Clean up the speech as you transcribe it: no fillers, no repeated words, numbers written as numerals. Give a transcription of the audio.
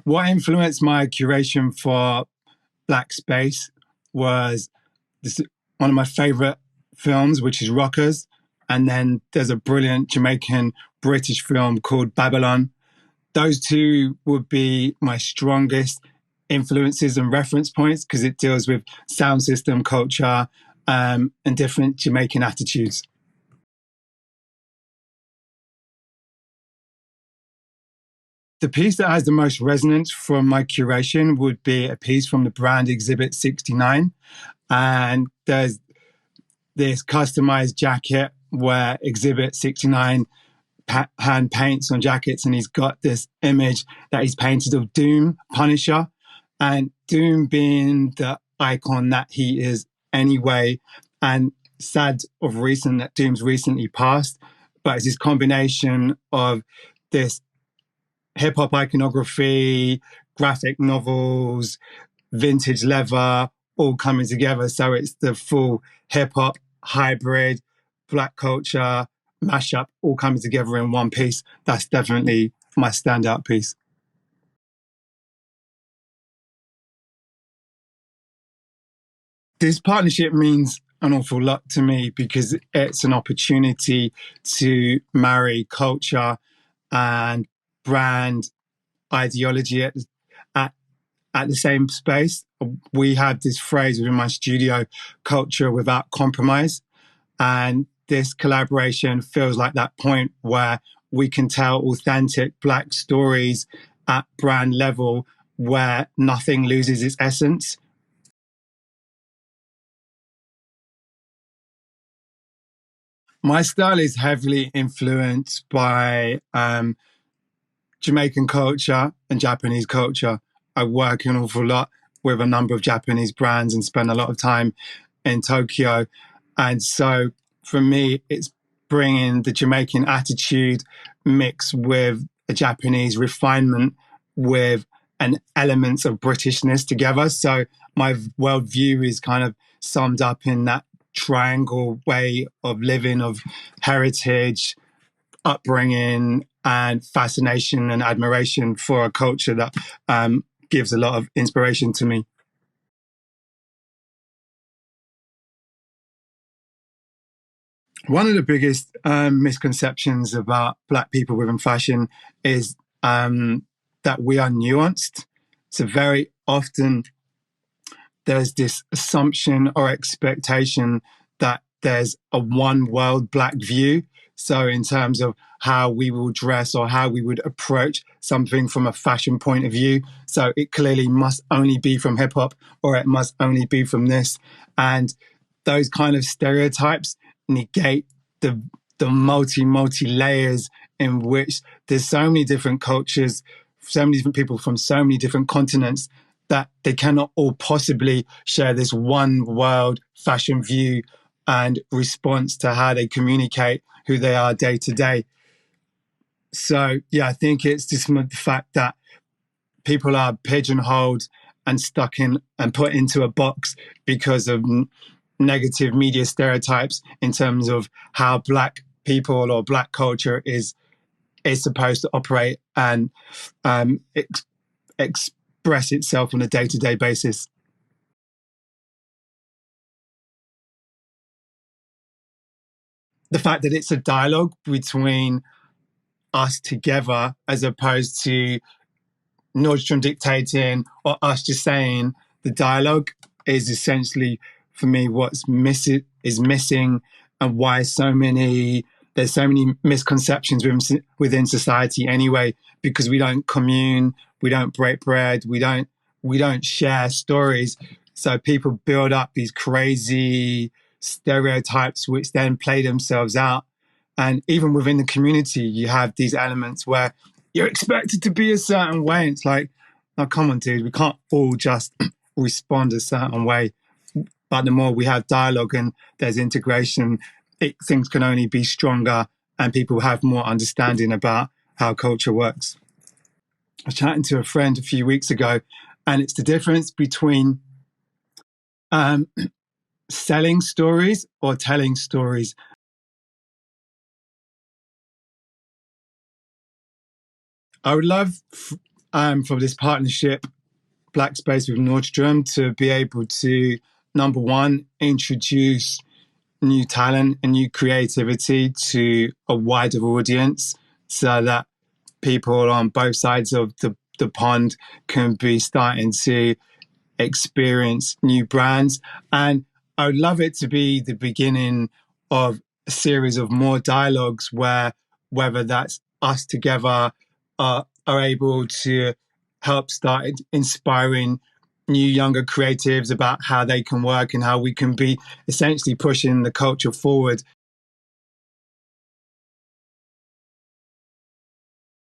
What influenced my curation for Black Space was this, one of my favorite films, which is Rockers. And then there's a brilliant Jamaican British film called Babylon. Those two would be my strongest influences and reference points because it deals with sound system culture and different Jamaican attitudes. The piece that has the most resonance from my curation would be a piece from the brand Exhibit 69. And there's this customized jacket where Exhibit 69 hand paints on jackets, and he's got this image that he's painted of Doom, Punisher, and Doom being the icon that he is anyway, and sad of recent that Doom's recently passed, but it's this combination of this hip-hop iconography, graphic novels, vintage leather, all coming together. So it's the full hip-hop hybrid, Black culture, mashup, all coming together in one piece. That's definitely my standout piece. This partnership means an awful lot to me because it's an opportunity to marry culture and brand ideology at, at the same space. We have this phrase within my studio, culture without compromise. And this collaboration feels like that point where we can tell authentic Black stories at brand level where nothing loses its essence. My style is heavily influenced by Jamaican culture and Japanese culture. I work an awful lot with a number of Japanese brands and spend a lot of time in Tokyo. And so for me, it's bringing the Jamaican attitude mixed with a Japanese refinement with an elements of Britishness together. So my worldview is kind of summed up in that triangle way of living of heritage, upbringing, and fascination and admiration for a culture that gives a lot of inspiration to me. One of the biggest misconceptions about Black people within fashion is that we are nuanced. So very often there's this assumption or expectation that there's a one world Black view. So in terms of how we will dress or how we would approach something from a fashion point of view. So it clearly must only be from hip hop or it must only be from this. And those kind of stereotypes negate the multi layers in which there's so many different cultures, so many different people from so many different continents that they cannot all possibly share this one world fashion view and response to how they communicate who they are day to day. So yeah, I think it's just the fact that people are pigeonholed and stuck in and put into a box because of negative media stereotypes in terms of how Black people or Black culture is supposed to operate and express itself on a day-to-day basis. The fact that it's a dialogue between us together as opposed to Nordstrom dictating or us just saying, the dialogue is essentially for me what's missing and why there's so many misconceptions within society anyway, because we don't commune, we don't break bread, we don't share stories. So people build up these crazy stereotypes which then play themselves out. And even within the community, you have these elements where you're expected to be a certain way. It's like, oh, come on, dude, we can't all just respond a certain way. But the more we have dialogue and there's integration, things can only be stronger and people have more understanding about how culture works. I was chatting to a friend a few weeks ago, and it's the difference between selling stories or telling stories. I would love from this partnership, Black Space with Nordstrom, to be able to, number one, introduce new talent and new creativity to a wider audience so that people on both sides of the pond can be starting to experience new brands. And I would love it to be the beginning of a series of more dialogues where, whether that's us together, are able to help start inspiring new younger creatives about how they can work and how we can be essentially pushing the culture forward